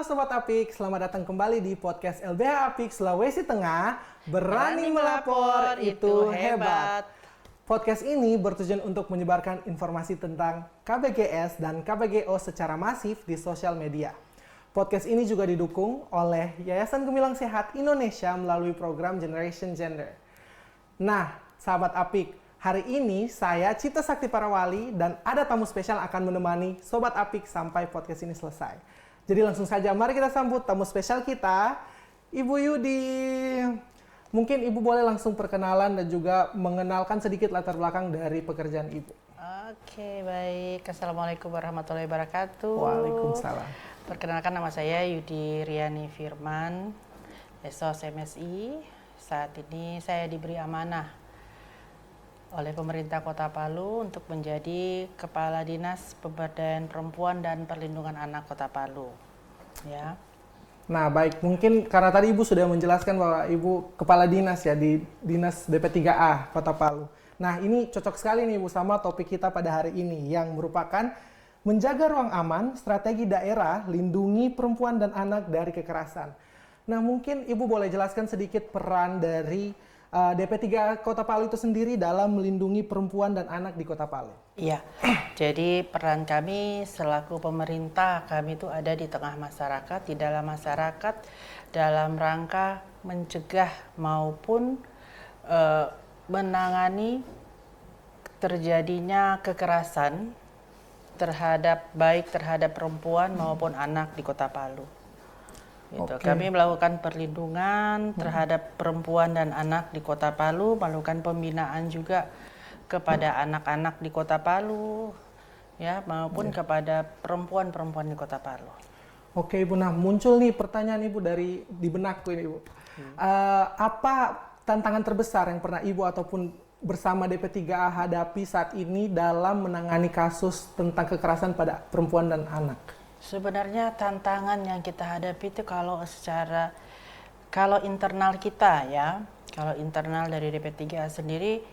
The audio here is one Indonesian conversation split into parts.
Sobat Apik, selamat datang kembali di podcast LBH Apik Sulawesi Tengah. Berani melapor itu hebat. Podcast ini bertujuan untuk menyebarkan informasi tentang KBGS dan KBGO secara masif di sosial media. Podcast ini juga didukung oleh Yayasan Gemilang Sehat Indonesia melalui program Generation Gender. Nah, sahabat Apik, hari ini saya Cipta Sakti Parawali dan ada tamu spesial akan menemani Sobat Apik sampai podcast ini selesai. Jadi langsung saja mari kita sambut tamu spesial kita, Ibu Yudi. Mungkin Ibu boleh langsung perkenalan dan juga mengenalkan sedikit latar belakang dari pekerjaan Ibu. Oke, baik. Assalamualaikum warahmatullahi wabarakatuh. Waalaikumsalam. Perkenalkan, nama saya Yudi Riani Firman, SOS MSI. Saat ini saya diberi amanah oleh pemerintah Kota Palu untuk menjadi Kepala Dinas Pemberdayaan Perempuan dan Perlindungan Anak Kota Palu. Ya. Nah, baik, mungkin karena tadi Ibu sudah menjelaskan bahwa Ibu Kepala Dinas ya di Dinas BP3A Kota Palu. Nah, ini cocok sekali nih Ibu sama topik kita pada hari ini yang merupakan menjaga ruang aman, strategi daerah, lindungi perempuan dan anak dari kekerasan. Nah, mungkin Ibu boleh jelaskan sedikit peran dari DP3 Kota Palu itu sendiri dalam melindungi perempuan dan anak di Kota Palu. Iya, jadi peran kami selaku pemerintah, kami itu ada di tengah masyarakat, di dalam masyarakat, dalam rangka mencegah maupun menangani terjadinya kekerasan baik terhadap perempuan maupun anak di Kota Palu. Gitu. Oke. Kami melakukan perlindungan terhadap perempuan dan anak di Kota Palu, melakukan pembinaan juga kepada anak-anak di Kota Palu, ya, maupun kepada perempuan-perempuan di Kota Palu. Oke Ibu, nah muncul nih pertanyaan Ibu di benakku ini Ibu. Apa tantangan terbesar yang pernah Ibu ataupun bersama DP3A hadapi saat ini dalam menangani kasus tentang kekerasan pada perempuan dan anak? Sebenarnya tantangan yang kita hadapi itu kalau internal kita ya, kalau internal dari DP3A sendiri,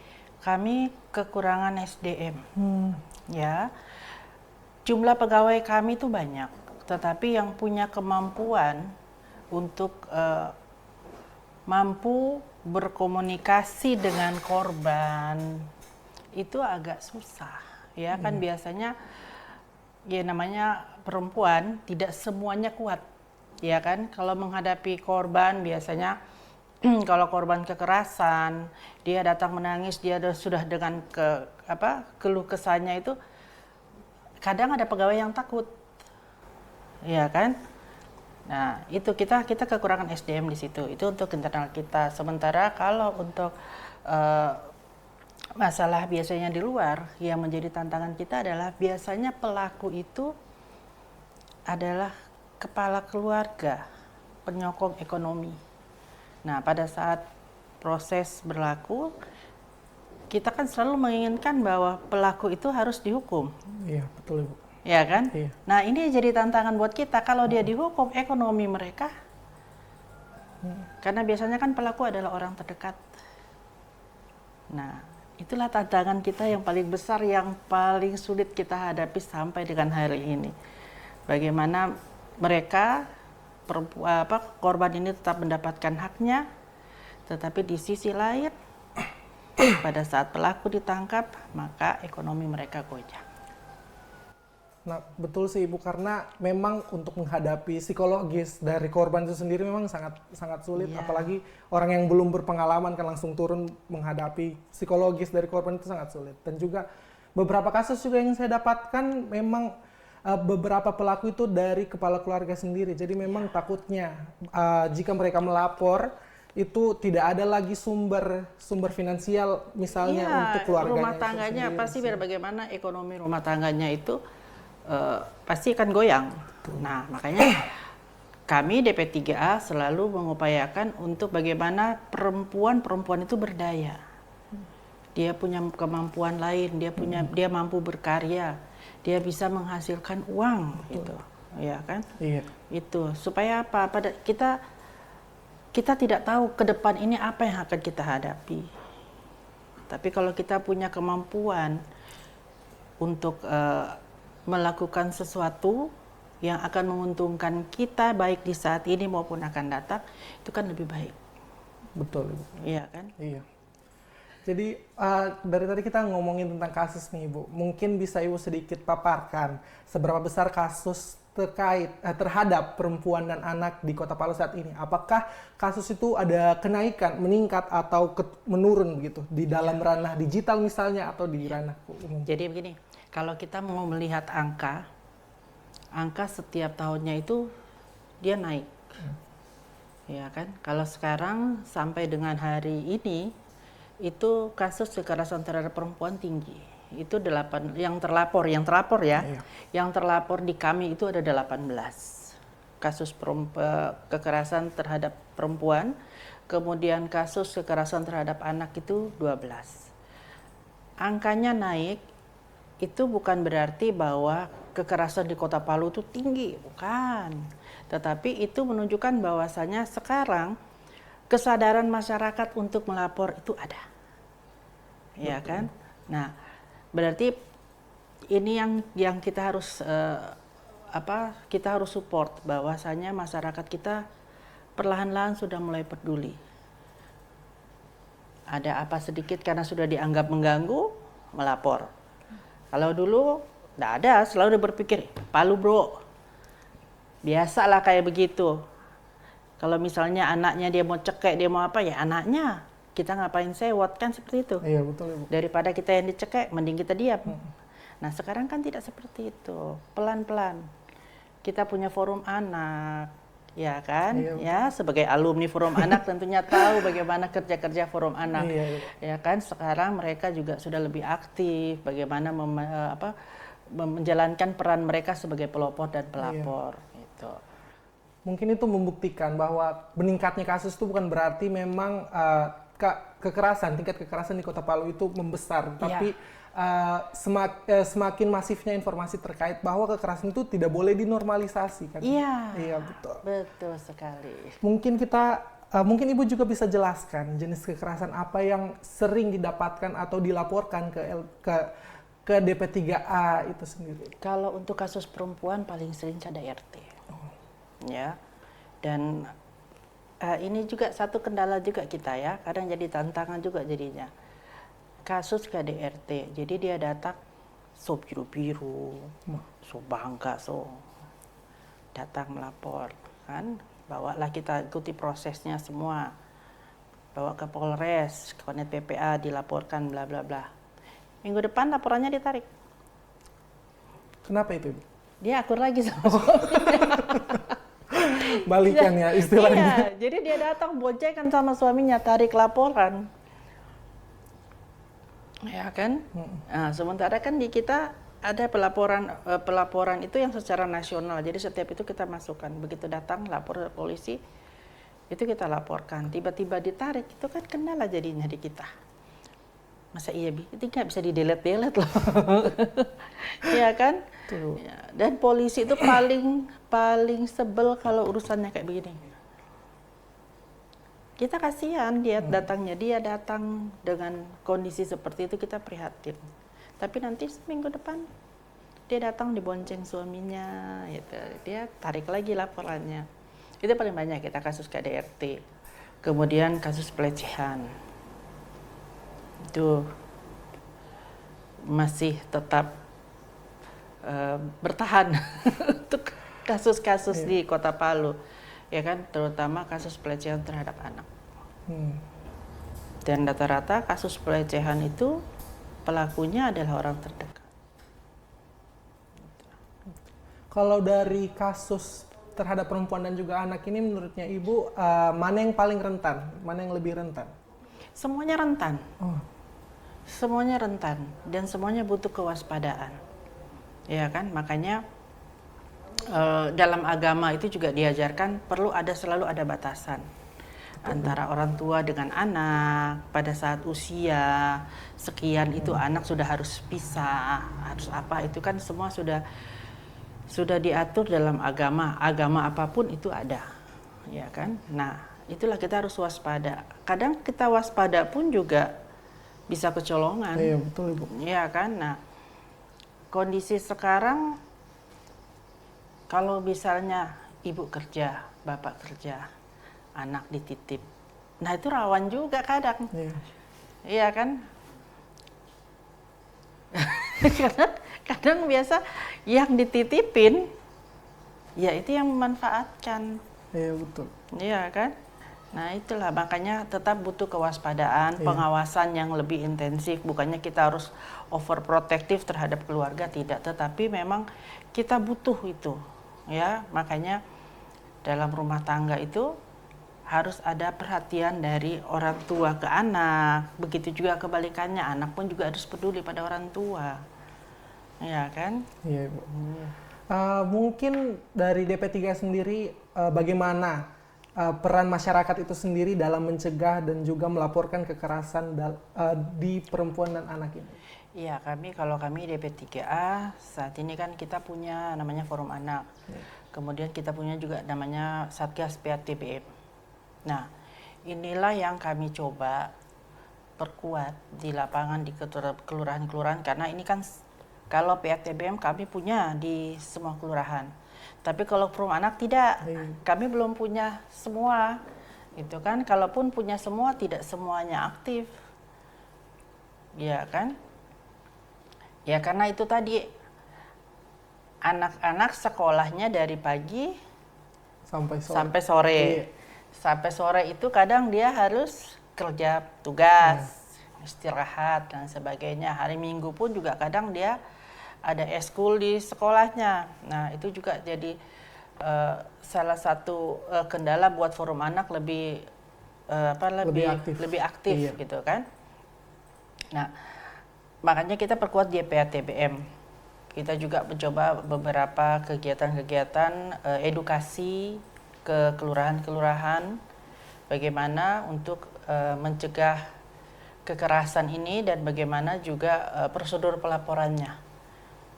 kami kekurangan SDM. Ya, jumlah pegawai kami itu banyak, tetapi yang punya kemampuan untuk mampu berkomunikasi dengan korban itu agak susah, ya kan biasanya. Ya namanya perempuan tidak semuanya kuat, ya kan. Kalau menghadapi korban biasanya kalau korban kekerasan dia datang menangis, dia sudah dengan keluh kesahnya itu, kadang ada pegawai yang takut, ya kan. Nah itu kita kekurangan SDM di situ, itu untuk internal kita. Sementara kalau untuk masalah biasanya di luar, yang menjadi tantangan kita adalah biasanya pelaku itu adalah kepala keluarga, penyokong ekonomi. Nah, pada saat proses berlaku, kita kan selalu menginginkan bahwa pelaku itu harus dihukum. Iya, betul Ibu. Ya kan? Iya. Nah, ini jadi tantangan buat kita. Kalau dia dihukum, ekonomi mereka, karena biasanya kan pelaku adalah orang terdekat. Nah, itulah tantangan kita yang paling besar, yang paling sulit kita hadapi sampai dengan hari ini. Bagaimana mereka, korban ini tetap mendapatkan haknya, tetapi di sisi lain, pada saat pelaku ditangkap, maka ekonomi mereka goyah. Nah, betul sih Ibu, karena memang untuk menghadapi psikologis dari korban itu sendiri memang sangat sulit, apalagi orang yang belum berpengalaman kan langsung turun menghadapi psikologis dari korban itu sangat sulit. Dan juga beberapa kasus juga yang saya dapatkan memang beberapa pelaku itu dari kepala keluarga sendiri. Jadi memang takutnya jika mereka melapor itu tidak ada lagi sumber finansial misalnya untuk keluarganya. Rumah tangganya pasti bagaimana ekonomi rumah tangganya itu pasti akan goyang. Nah, makanya kami DP3A selalu mengupayakan untuk bagaimana perempuan itu berdaya. Dia punya kemampuan lain, dia mampu berkarya, dia bisa menghasilkan uang gitu. Ya kan? Iya. Itu supaya apa? Kita tidak tahu ke depan ini apa yang akan kita hadapi. Tapi kalau kita punya kemampuan untuk melakukan sesuatu yang akan menguntungkan kita baik di saat ini maupun akan datang, itu kan lebih baik. Betul, Ibu. Iya kan? Iya. Jadi dari tadi kita ngomongin tentang kasus nih, Ibu. Mungkin bisa Ibu sedikit paparkan seberapa besar kasus terhadap perempuan dan anak di Kota Palu saat ini. Apakah kasus itu ada kenaikan, meningkat atau menurun begitu di dalam ranah digital misalnya atau di ranah umum? Jadi begini, kalau kita mau melihat angka setiap tahunnya itu dia naik. Ya kan? Kalau sekarang sampai dengan hari ini itu kasus kekerasan terhadap perempuan tinggi. Itu 8 yang terlapor ya. Iya. Yang terlapor di kami itu ada 18 kasus kekerasan terhadap perempuan. Kemudian kasus kekerasan terhadap anak itu 12. Angkanya naik itu bukan berarti bahwa kekerasan di Kota Palu itu tinggi, bukan. Tetapi itu menunjukkan bahwasanya sekarang kesadaran masyarakat untuk melapor itu ada. Ya kan? Nah, berarti ini yang kita harus kita harus support bahwasanya masyarakat kita perlahan-lahan sudah mulai peduli. Ada apa sedikit karena sudah dianggap mengganggu, melapor. Kalau dulu enggak ada, selalu berpikir, Palu bro, biasalah kayak begitu. Kalau misalnya anaknya dia mau cekek, dia mau apa ya anaknya. Kita ngapain sewot kan seperti itu. Iya betul Ibu. Daripada kita yang dicekek, mending kita diam. Nah sekarang kan tidak seperti itu. Pelan-pelan. Kita punya forum anak, ya kan? Iya, ya sebagai alumni forum anak tentunya tahu bagaimana kerja-kerja forum anak. Iya. Ya kan? Sekarang mereka juga sudah lebih aktif. Bagaimana menjalankan peran mereka sebagai pelopor dan pelapor. Gitu. Mungkin itu membuktikan bahwa meningkatnya kasus itu bukan berarti memang tingkat kekerasan di Kota Palu itu membesar, tapi semakin masifnya informasi terkait bahwa kekerasan itu tidak boleh dinormalisasi kan? Iya betul. Betul sekali. Mungkin Ibu juga bisa jelaskan jenis kekerasan apa yang sering didapatkan atau dilaporkan ke DP3A itu sendiri. Kalau untuk kasus perempuan paling sering KDRT. Ya. Dan ini juga satu kendala juga kita ya, kadang jadi tantangan juga jadinya. Kasus KDRT, jadi dia datang so biru-biru, so bangga, so datang melapor, kan? Bawalah kita ikuti prosesnya semua, bawa ke Polres, ke Konet PPA, dilaporkan, bla bla bla. Minggu depan laporannya ditarik. Kenapa itu, Ibu? Dia akur lagi sama suaminya. Balikan ya istilahnya. Iya, jadi dia datang boncengan sama suaminya, tarik laporan. Ya kan? Nah, sementara kan di kita ada pelaporan itu yang secara nasional. Jadi setiap itu kita masukkan. Begitu datang lapor ke polisi, itu kita laporkan. Tiba-tiba ditarik, itu kan kendala jadinya di kita. Masa iya itu nggak bisa di-delete loh. Iya kan? Ya, dan polisi itu paling sebel kalau urusannya kayak begini. Kita kasihan dia datang dengan kondisi seperti itu, kita prihatin. Tapi nanti minggu depan dia datang dibonceng suaminya, gitu. Dia tarik lagi laporannya. Itu paling banyak kita kasus KDRT. Kemudian kasus pelecehan. Itu masih tetap bertahan untuk kasus-kasus di Kota Palu, ya kan, terutama kasus pelecehan terhadap anak. Dan rata-rata kasus pelecehan itu pelakunya adalah orang terdekat. Kalau dari kasus terhadap perempuan dan juga anak ini, menurutnya Ibu mana yang paling rentan, mana yang lebih rentan? Semuanya rentan. Semuanya rentan dan semuanya butuh kewaspadaan. Ya kan, makanya dalam agama itu juga diajarkan selalu ada batasan antara orang tua dengan anak. Pada saat usia sekian itu anak sudah harus pisah, harus apa, itu kan semua sudah diatur dalam agama apapun itu ada, ya kan. Nah itulah kita harus waspada. Kadang kita waspada pun juga bisa kecolongan. Iya betul Ibu. Iya kan. Nah kondisi sekarang Kalau misalnya ibu kerja, bapak kerja, anak dititip, nah itu rawan juga kadang, Iya. iya kan? Kadang biasa yang dititipin, ya itu yang memanfaatkan, Iya betul. iya kan? Nah itulah makanya tetap butuh kewaspadaan, Iya. pengawasan yang lebih intensif. Bukannya kita harus overprotektif terhadap keluarga, tidak. Tetapi memang kita butuh itu, ya. Makanya dalam rumah tangga itu harus ada perhatian dari orang tua ke anak. Begitu juga kebalikannya, anak pun juga harus peduli pada orang tua, ya kan? Iya, Ibu. Mungkin dari DP3 sendiri bagaimana peran masyarakat itu sendiri dalam mencegah dan juga melaporkan kekerasan di perempuan dan anak ini? Iya, kalau kami DP3A saat ini kan kita punya namanya Forum Anak. Kemudian kita punya juga namanya Satgas PATBM. Nah, inilah yang kami coba perkuat di lapangan di kelurahan-kelurahan karena ini kan kalau PATBM kami punya di semua kelurahan. Tapi kalau Forum Anak tidak, kami belum punya semua. Itu kan, kalaupun punya semua tidak semuanya aktif. Ya kan? Ya karena itu tadi anak-anak sekolahnya dari pagi sampai sore. Iya. Sampai sore itu kadang dia harus kerja tugas, istirahat dan sebagainya. Hari Minggu pun juga kadang dia ada eskul di sekolahnya. Nah, itu juga jadi salah satu kendala buat Forum Anak lebih aktif Iya. gitu kan. Nah, makanya kita perkuat di PATBM. Kita juga mencoba beberapa kegiatan-kegiatan edukasi ke kelurahan-kelurahan bagaimana untuk mencegah kekerasan ini dan bagaimana juga prosedur pelaporannya.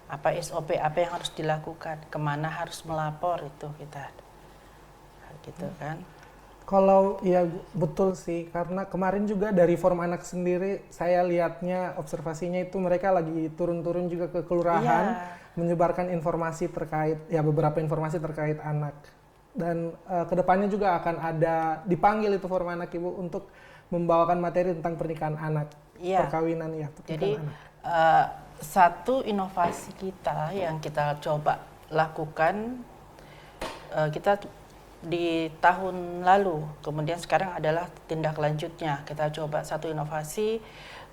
Apa SOP, apa yang harus dilakukan, kemana harus melapor itu kita. Gitu kan. Kalau ya betul sih, karena kemarin juga dari Forum Anak sendiri saya lihatnya observasinya itu mereka lagi turun-turun juga ke kelurahan menyebarkan informasi terkait beberapa informasi terkait anak. Dan kedepannya juga akan ada dipanggil itu Forum Anak Ibu untuk membawakan materi tentang pernikahan anak, perkawinan ya. Jadi anak. Satu inovasi kita yang kita coba lakukan kita di tahun lalu, kemudian sekarang adalah tindak lanjutnya. Kita coba satu inovasi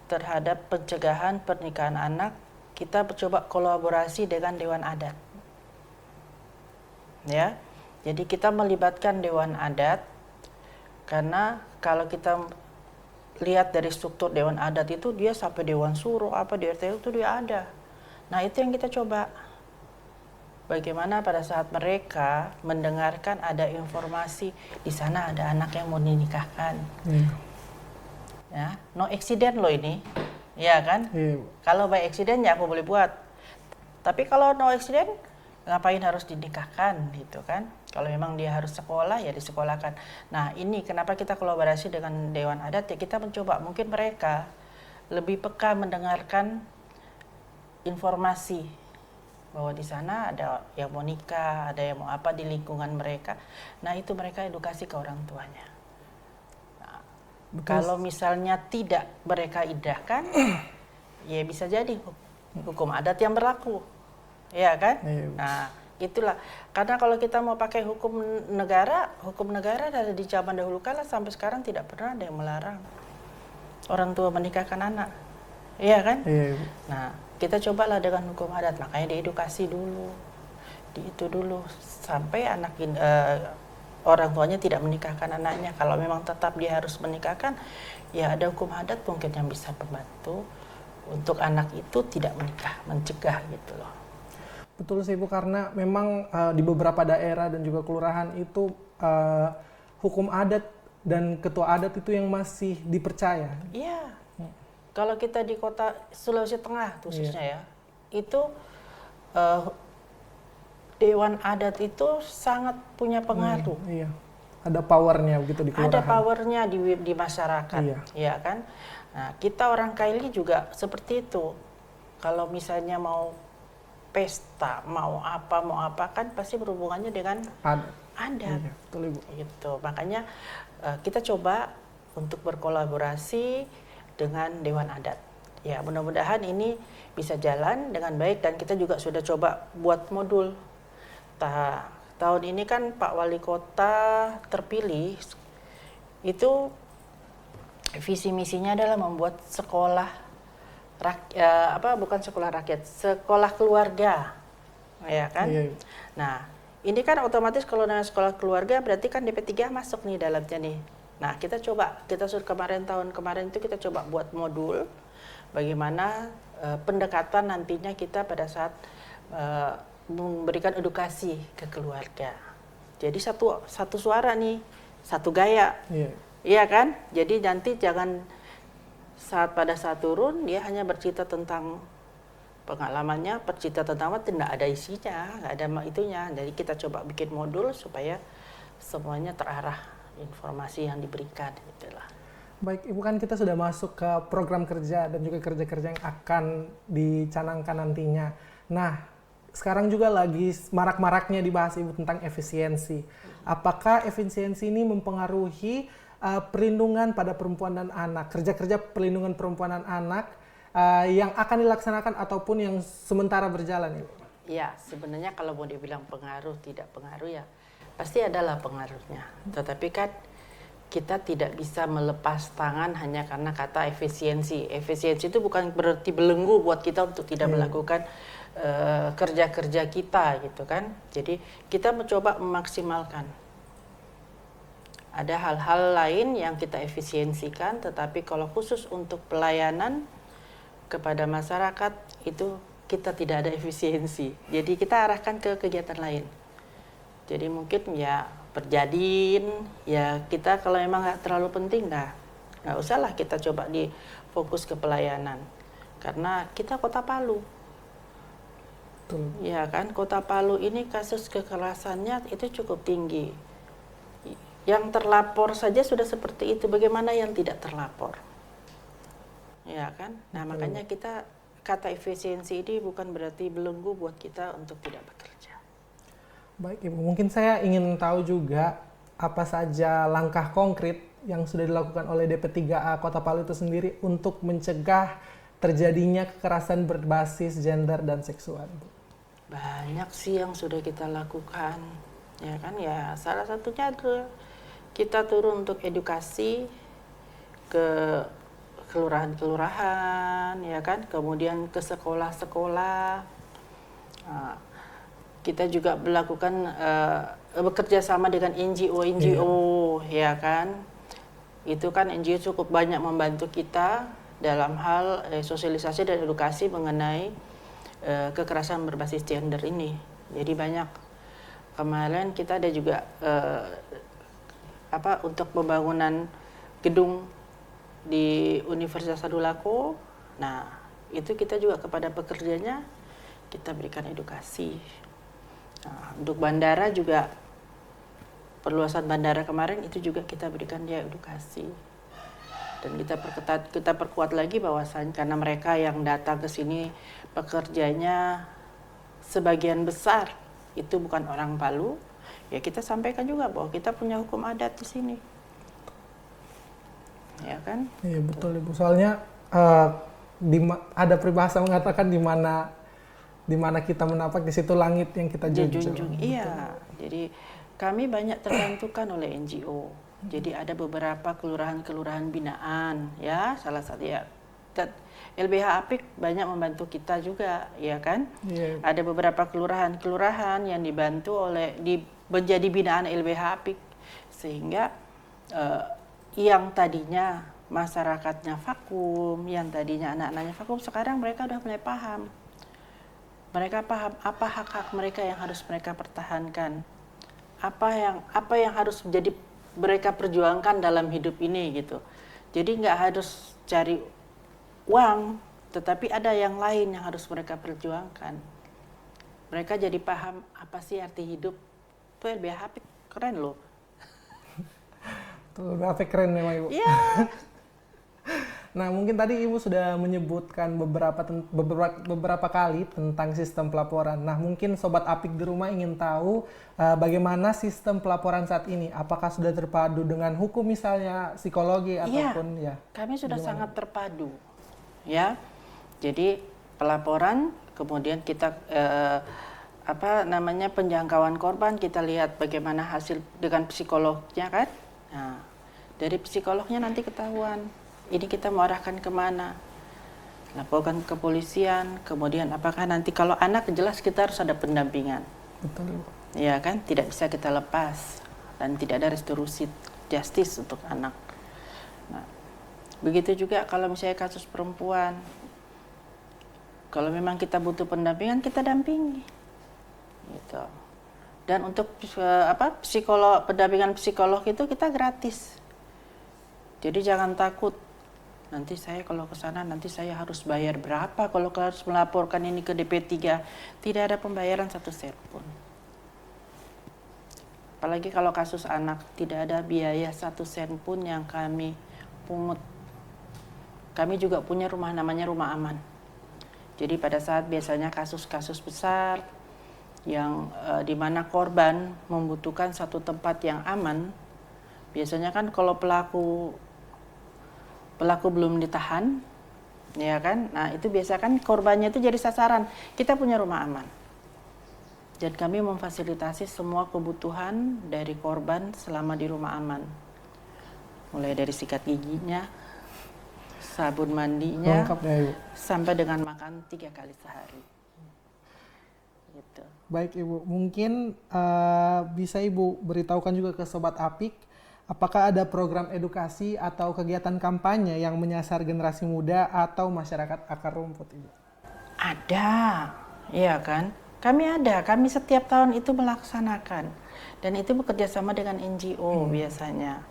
terhadap pencegahan pernikahan anak. Kita coba kolaborasi dengan Dewan Adat. Ya. Jadi kita melibatkan Dewan Adat karena kalau kita lihat dari struktur Dewan Adat itu dia sampai Dewan Suro di RT itu dia ada. Nah, itu yang kita coba. Bagaimana pada saat mereka mendengarkan ada informasi di sana ada anak yang mau dinikahkan. Ya, no accident loh ini. Ya kan? Kalau by accident ya aku boleh buat. Tapi kalau no accident ngapain harus dinikahkan gitu kan? Kalau memang dia harus sekolah ya disekolahkan. Nah, ini kenapa kita kolaborasi dengan Dewan Adat ya kita mencoba mungkin mereka lebih peka mendengarkan informasi bahwa di sana ada yang mau nikah, ada yang mau apa di lingkungan mereka. Nah, itu mereka edukasi ke orang tuanya. Nah, kalau misalnya tidak mereka indahkan, ya bisa jadi hukum adat yang berlaku. Ya kan? Nah, itulah. Karena kalau kita mau pakai hukum negara dari di zaman dahulu kala sampai sekarang tidak pernah ada yang melarang orang tua menikahkan anak. Iya kan? Nah, kita cobalah dengan hukum adat, makanya diedukasi dulu. Itu dulu sampai orang tuanya tidak menikahkan anaknya. Kalau memang tetap dia harus menikahkan, ya ada hukum adat mungkin yang bisa membantu untuk anak itu tidak menikah, mencegah gitu loh. Betul sih Bu, karena memang di beberapa daerah dan juga kelurahan itu hukum adat dan ketua adat itu yang masih dipercaya. Iya. Kalau kita di kota Sulawesi Tengah khususnya ya, itu Dewan Adat itu sangat punya pengaruh. Iya. Ada powernya begitu di kelurahan. Ada powernya di masyarakat, ya kan? Nah, kita orang Kaili juga seperti itu. Kalau misalnya mau pesta, mau apa kan pasti berhubungannya dengan adat. Iya, betul Ibu. Gitu. Makanya kita coba untuk berkolaborasi dengan Dewan Adat. Ya, mudah-mudahan ini bisa jalan dengan baik dan kita juga sudah coba buat modul. Tahun ini kan Pak Wali Kota terpilih itu visi misinya adalah membuat sekolah bukan sekolah rakyat, sekolah keluarga, ya kan? Iya. Nah, ini kan otomatis kalau namanya sekolah keluarga berarti kan DP3 masuk nih dalamnya nih. Nah, kita suruh tahun kemarin itu kita coba buat modul bagaimana pendekatan nantinya kita pada saat memberikan edukasi ke keluarga. Jadi satu suara nih, satu gaya. Iya kan? Jadi nanti jangan pada saat turun dia hanya bercerita tentang pengalamannya, bercerita tentang apa, tidak ada isinya, nggak ada itunya. Jadi kita coba bikin modul supaya semuanya terarah informasi yang diberikan, gitulah. Baik, Ibu, kan kita sudah masuk ke program kerja dan juga kerja-kerja yang akan dicanangkan nantinya. Nah, sekarang juga lagi marak-maraknya dibahas Ibu tentang efisiensi. Apakah efisiensi ini mempengaruhi perlindungan pada perempuan dan anak, kerja-kerja perlindungan perempuan dan anak yang akan dilaksanakan ataupun yang sementara berjalan, Ibu? Ya, sebenarnya kalau mau dibilang pengaruh, tidak pengaruh ya, pasti adalah pengaruhnya. Tetapi kan kita tidak bisa melepas tangan hanya karena kata efisiensi. Efisiensi itu bukan berarti belenggu buat kita untuk tidak melakukan kerja-kerja kita, gitu kan. Jadi kita mencoba memaksimalkan. Ada hal-hal lain yang kita efisiensikan, tetapi kalau khusus untuk pelayanan kepada masyarakat itu kita tidak ada efisiensi. Jadi kita arahkan ke kegiatan lain. Jadi mungkin ya perjadin, ya kita kalau emang nggak terlalu penting nggak usahlah kita coba fokus ke pelayanan. Karena kita Kota Palu. Betul. Ya kan, Kota Palu ini kasus kekerasannya itu cukup tinggi. Yang terlapor saja sudah seperti itu, bagaimana yang tidak terlapor? Ya kan? Nah, makanya kita kata efisiensi ini bukan berarti belenggu buat kita untuk tidak bekerja. Baik, Ibu. Mungkin saya ingin tahu juga apa saja langkah konkret yang sudah dilakukan oleh DP3A Kota Palu itu sendiri untuk mencegah terjadinya kekerasan berbasis gender dan seksual, Bu. Banyak sih yang sudah kita lakukan. Ya kan? Ya, salah satunya adalah kita turun untuk edukasi ke kelurahan-kelurahan, ya kan, kemudian ke sekolah-sekolah. Kita juga melakukan bekerja sama dengan NGO, ya kan. Itu kan NGO cukup banyak membantu kita dalam hal sosialisasi dan edukasi mengenai kekerasan berbasis gender ini. Jadi banyak. Kemarin kita ada juga untuk pembangunan gedung di Universitas Sadulako. Nah, itu kita juga kepada pekerjanya kita berikan edukasi. Nah, untuk bandara juga, perluasan bandara kemarin itu juga kita berikan dia edukasi. Dan kita perkuat lagi bahwasannya karena mereka yang datang ke sini pekerjanya sebagian besar itu bukan orang Palu, ya kita sampaikan juga bahwa kita punya hukum adat di sini. Ya kan? Iya, betul Ibu. Soalnya ada peribahasa mengatakan di mana kita menapak di situ langit yang kita junjung. Iya. Jadi kami banyak terbantukan oleh NGO. Jadi ada beberapa kelurahan-kelurahan binaan, ya, salah satu ya. LBH Apik banyak membantu kita juga, ya kan? Yeah. Ada beberapa kelurahan-kelurahan yang dibantu menjadi binaan LBH Apik, sehingga yang tadinya masyarakatnya vakum, yang tadinya anak-anaknya vakum, sekarang mereka udah mulai paham. Mereka paham apa hak-hak mereka yang harus mereka pertahankan, apa yang harus menjadi mereka perjuangkan dalam hidup ini gitu. Jadi nggak harus cari uang, tetapi ada yang lain yang harus mereka perjuangkan. Mereka jadi paham apa sih arti hidup. Tuh LBH Apik keren loh. Tuh LBH Apik keren memang Ibu. Iya. Nah, mungkin tadi Ibu sudah menyebutkan beberapa kali tentang sistem pelaporan. Nah, mungkin Sobat Apik di rumah ingin tahu bagaimana sistem pelaporan saat ini. Apakah sudah terpadu dengan hukum misalnya, psikologi ataupun ya? Kami sudah sangat terpadu, ya. Jadi pelaporan, kemudian kita penjangkauan korban, kita lihat bagaimana hasil dengan psikolognya kan. Nah, dari psikolognya nanti ketahuan ini kita mau arahkan kemana, laporkan ke kepolisian, kemudian apakah nanti kalau anak jelas kita harus ada pendampingan. Betul. Ya kan, tidak bisa kita lepas dan tidak ada restoratif justice untuk anak. Nah, begitu juga kalau misalnya kasus perempuan, kalau memang kita butuh pendampingan, kita dampingi. Gitu. Dan untuk pendampingan psikolog itu kita gratis. Jadi jangan takut. Nanti saya kalau ke sana nanti saya harus bayar berapa kalau harus melaporkan ini ke DP3. Tidak ada pembayaran 1 sen pun. Apalagi kalau kasus anak, tidak ada biaya 1 sen pun yang kami pungut. Kami juga punya rumah namanya Rumah Aman. Jadi pada saat biasanya kasus-kasus besar yang di mana korban membutuhkan satu tempat yang aman, biasanya kan kalau pelaku belum ditahan, ya kan? Nah itu biasa kan korbannya itu jadi sasaran. Kita punya Rumah Aman. Dan kami memfasilitasi semua kebutuhan dari korban selama di Rumah Aman. Mulai dari sikat giginya, sabun mandinya, lengkap ya, Ibu. Sampai dengan makan 3 kali sehari. Gitu. Baik Ibu, mungkin bisa Ibu beritahukan juga ke Sobat Apik, apakah ada program edukasi atau kegiatan kampanye yang menyasar generasi muda atau masyarakat akar rumput, Ibu? Ada, iya kan? Kami setiap tahun itu melaksanakan, dan itu bekerja sama dengan NGO biasanya,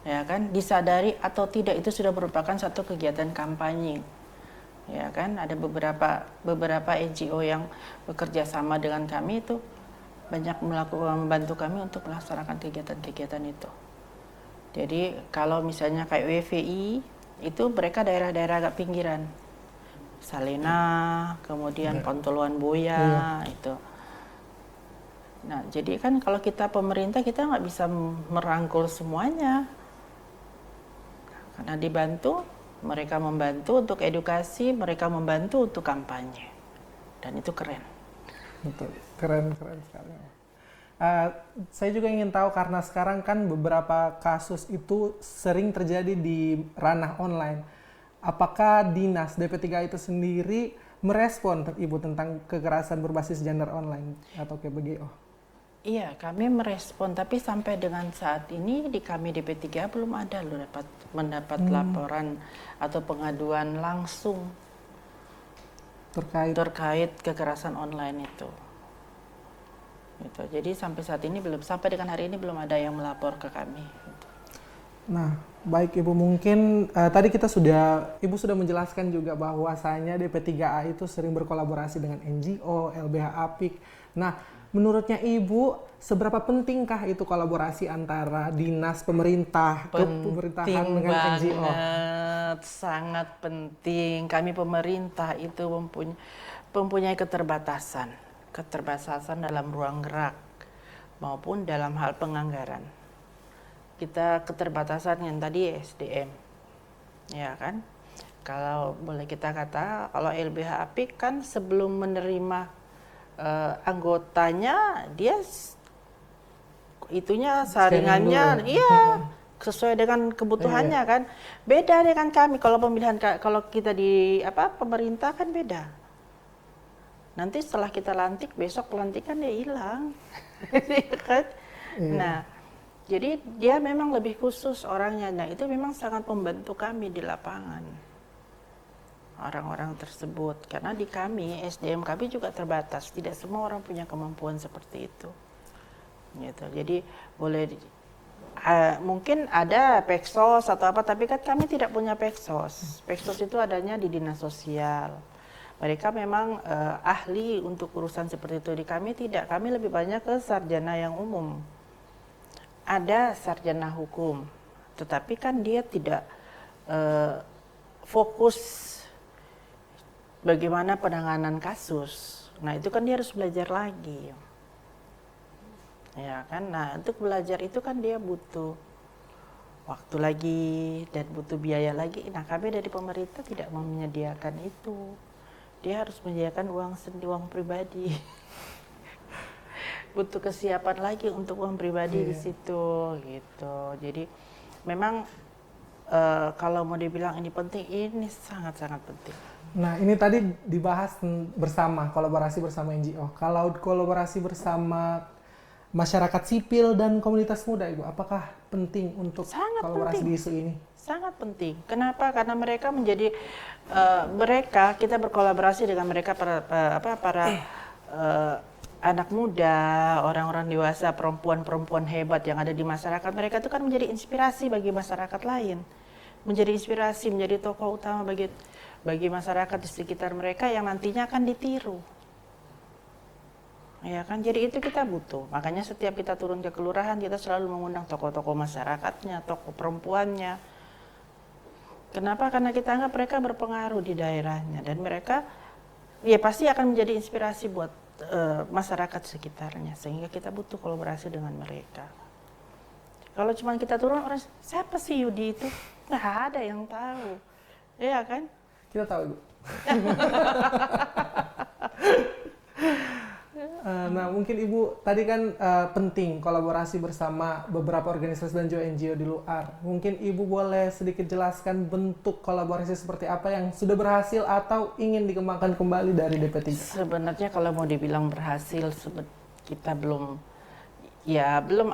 ya kan? Disadari atau tidak itu sudah merupakan satu kegiatan kampanye, ya kan? Ada beberapa NGO yang bekerja sama dengan kami itu banyak membantu kami untuk melaksanakan kegiatan-kegiatan itu. Jadi kalau misalnya kayak WVI itu mereka daerah-daerah agak pinggiran, Salena, kemudian Pontoluan Boya itu. Nah jadi kan kalau kita pemerintah kita nggak bisa merangkul semuanya, karena dibantu, mereka membantu untuk edukasi, mereka membantu untuk kampanye, dan itu keren. Betul, keren sekali. Saya juga ingin tahu karena sekarang kan beberapa kasus itu sering terjadi di ranah online. Apakah Dinas DP3 itu sendiri merespon Ibu tentang kekerasan berbasis gender online atau KBGO? Iya, kami merespon, tapi sampai dengan saat ini di kami DP3 belum ada loh mendapat laporan atau pengaduan langsung terkait kekerasan online itu. Gitu. Jadi sampai saat ini sampai dengan hari ini belum ada yang melapor ke kami. Gitu. Nah, baik Ibu, mungkin tadi Ibu sudah menjelaskan juga bahwasanya DP3A itu sering berkolaborasi dengan NGO, LBH Apik. Nah, menurutnya Ibu, seberapa pentingkah itu kolaborasi antara dinas pemerintahan dengan NGO? Sangat penting. Kami pemerintah itu mempunyai keterbatasan dalam ruang gerak maupun dalam hal penganggaran. Kita keterbatasan yang tadi SDM, ya kan? Kalau boleh kita kata, kalau LBH Apik kan sebelum menerima anggotanya, dia itunya saringannya, iya sesuai dengan kebutuhannya kan. Beda dengan kami kalau kalau kita di pemerintah kan beda. Nanti setelah kita lantik, besok pelantikan dia hilang. Kan? Nah, jadi dia memang lebih khusus orangnya. Nah, itu memang sangat membantu kami di lapangan. Orang-orang tersebut. Karena di kami, SDM kami juga terbatas. Tidak semua orang punya kemampuan seperti itu. Gitu. Jadi mungkin ada Peksos atau apa, tapi kan kami tidak punya Peksos. Peksos itu adanya di Dinas Sosial. Mereka memang ahli untuk urusan seperti itu. Di kami tidak, kami lebih banyak ke sarjana yang umum. Ada sarjana hukum, tetapi kan dia tidak fokus bagaimana penanganan kasus. Nah itu kan dia harus belajar lagi, ya kan. Nah untuk belajar itu kan dia butuh waktu lagi dan butuh biaya lagi. Nah kami dari pemerintah tidak menyediakan itu. Dia harus menyediakan uang pribadi. Butuh kesiapan lagi untuk uang pribadi di situ gitu. Jadi memang kalau mau dibilang ini penting, ini sangat-sangat penting. Nah, ini tadi dibahas bersama, kolaborasi bersama NGO. Kalau kolaborasi bersama masyarakat sipil dan komunitas muda, Ibu, apakah penting untuk Sangat kolaborasi penting. di isu ini? Sangat penting. Kenapa? Karena mereka menjadi kita berkolaborasi dengan mereka para anak muda, orang-orang dewasa, perempuan-perempuan hebat yang ada di masyarakat. Mereka itu kan menjadi inspirasi bagi masyarakat lain, menjadi inspirasi, menjadi tokoh utama bagi masyarakat di sekitar mereka yang nantinya akan ditiru. Ya kan, jadi itu kita butuh. Makanya setiap kita turun ke kelurahan, kita selalu mengundang tokoh-tokoh masyarakatnya, tokoh perempuannya. Kenapa? Karena kita anggap mereka berpengaruh di daerahnya dan mereka ya pasti akan menjadi inspirasi buat masyarakat sekitarnya, sehingga kita butuh kolaborasi dengan mereka. Kalau cuma kita turun, orang siapa sih Yudi itu? Nggak ada yang tahu, ya kan? Kita tahu, Ibu. Nah, mungkin Ibu tadi kan penting kolaborasi bersama beberapa organisasi dan juga NGO di luar. Mungkin Ibu boleh sedikit jelaskan bentuk kolaborasi seperti apa yang sudah berhasil atau ingin dikembangkan kembali dari DP3? Sebenarnya kalau mau dibilang berhasil, kita belum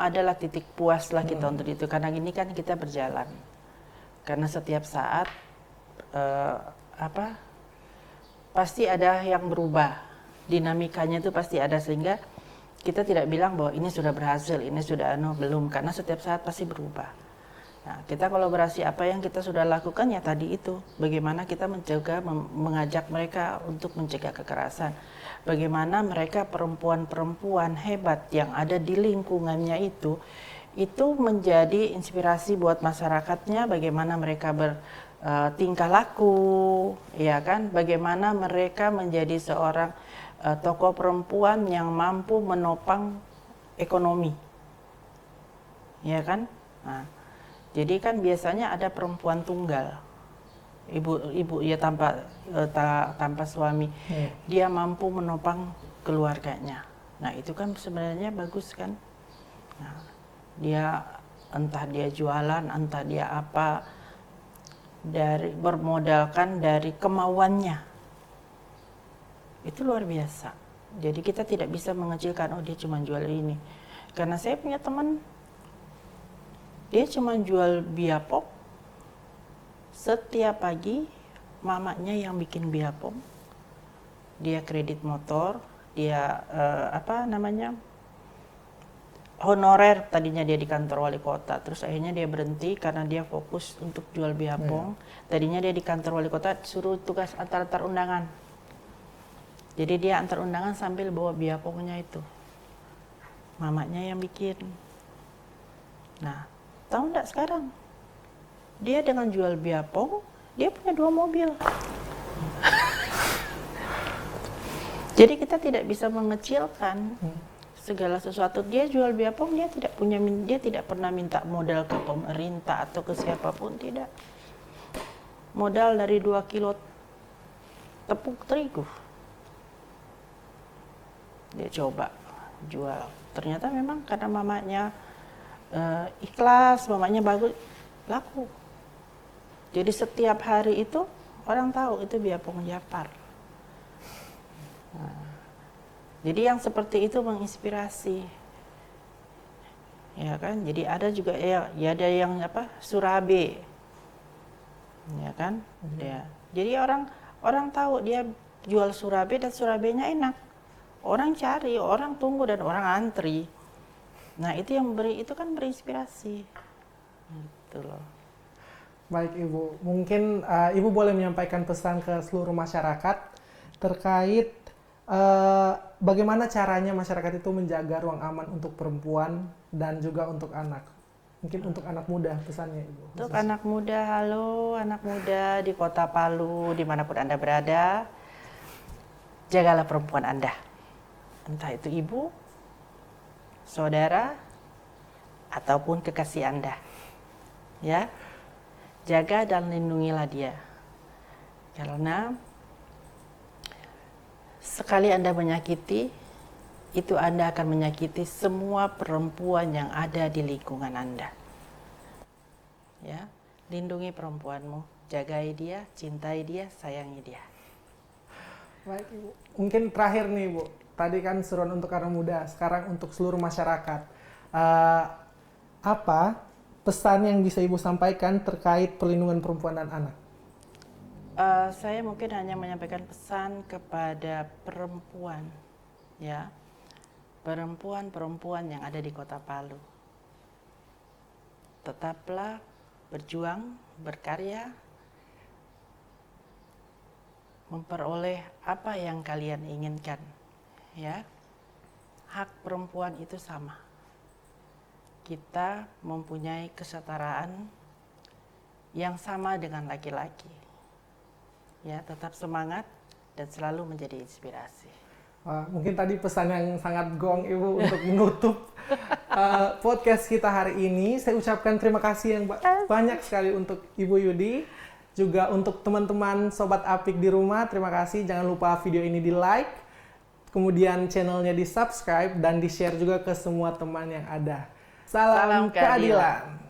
adalah titik puas lah kita untuk itu. Karena ini kan kita berjalan. Karena setiap saat pasti ada yang berubah. Dinamikanya itu pasti ada, sehingga kita tidak bilang bahwa ini sudah berhasil, ini sudah belum, karena setiap saat pasti berubah. Nah, kita kolaborasi apa yang kita sudah lakukan ya tadi itu, bagaimana kita mengajak mereka untuk mencegah kekerasan, bagaimana mereka perempuan-perempuan hebat yang ada di lingkungannya itu menjadi inspirasi buat masyarakatnya, bagaimana mereka tingkah laku, ya kan, bagaimana mereka menjadi seorang tokoh perempuan yang mampu menopang ekonomi, ya kan. Nah, jadi kan biasanya ada perempuan tunggal, ibu ya tanpa suami, dia mampu menopang keluarganya. Nah itu kan sebenarnya bagus kan. Nah, entah dia jualan, entah dia apa, bermodalkan dari kemauannya. Itu luar biasa. Jadi kita tidak bisa mengecilkan, oh dia cuma jual ini. Karena saya punya teman, dia cuma jual biapom. Setiap pagi mamanya yang bikin biapom. Dia kredit motor, dia honorer, tadinya dia di kantor wali kota, terus akhirnya dia berhenti karena dia fokus untuk jual biapom. Tadinya dia di kantor wali kota suruh tugas antar undangan. Jadi dia antar undangan sambil bawa biapomnya itu. Mamanya yang bikin. Nah, tahu enggak sekarang? Dia dengan jual biapom, dia punya 2 mobil. Jadi kita tidak bisa mengecilkan segala sesuatu. Dia jual biapom, dia tidak pernah minta modal ke pemerintah atau ke siapapun, tidak. Modal dari 2 kilo tepung terigu. Dia coba jual. Ternyata memang karena mamanya ikhlas, mamanya bagus, laku. Jadi setiap hari itu orang tahu itu biapom Japar. Nah, jadi yang seperti itu menginspirasi, ya kan. Jadi ada juga ya ada yang surabe, ya kan. Jadi orang tahu dia jual surabe dan surabenya enak. Orang cari, orang tunggu dan orang antri. Nah itu kan berinspirasi, gitu loh. Baik Ibu, mungkin Ibu boleh menyampaikan pesan ke seluruh masyarakat terkait bagaimana caranya masyarakat itu menjaga ruang aman untuk perempuan dan juga untuk anak. Mungkin untuk anak muda pesannya Ibu. Untuk anak muda, halo anak muda di Kota Palu, dimanapun Anda berada, jagalah perempuan Anda. Entah itu ibu, saudara, ataupun kekasih Anda. Ya, jaga dan lindungilah dia. Karena sekali Anda menyakiti, itu Anda akan menyakiti semua perempuan yang ada di lingkungan Anda. Ya, lindungi perempuanmu, jagai dia, cintai dia, sayangi dia. Baik Ibu. Mungkin terakhir nih Bu, tadi kan seruan untuk anak muda, sekarang untuk seluruh masyarakat. Apa pesan yang bisa Ibu sampaikan terkait perlindungan perempuan dan anak? Saya mungkin hanya menyampaikan pesan kepada perempuan, ya, perempuan-perempuan yang ada di Kota Palu. Tetaplah berjuang, berkarya, memperoleh apa yang kalian inginkan, ya. Hak perempuan itu sama. Kita mempunyai kesetaraan yang sama dengan laki-laki. Ya, tetap semangat dan selalu menjadi inspirasi. Mungkin tadi pesan yang sangat gong Ibu untuk menutup podcast kita hari ini. Saya ucapkan terima kasih yang banyak sekali untuk Ibu Yudi. Juga untuk teman-teman Sobat Apik di rumah, terima kasih. Jangan lupa video ini di like, kemudian channelnya di subscribe, dan di share juga ke semua teman yang ada. Salam keadilan.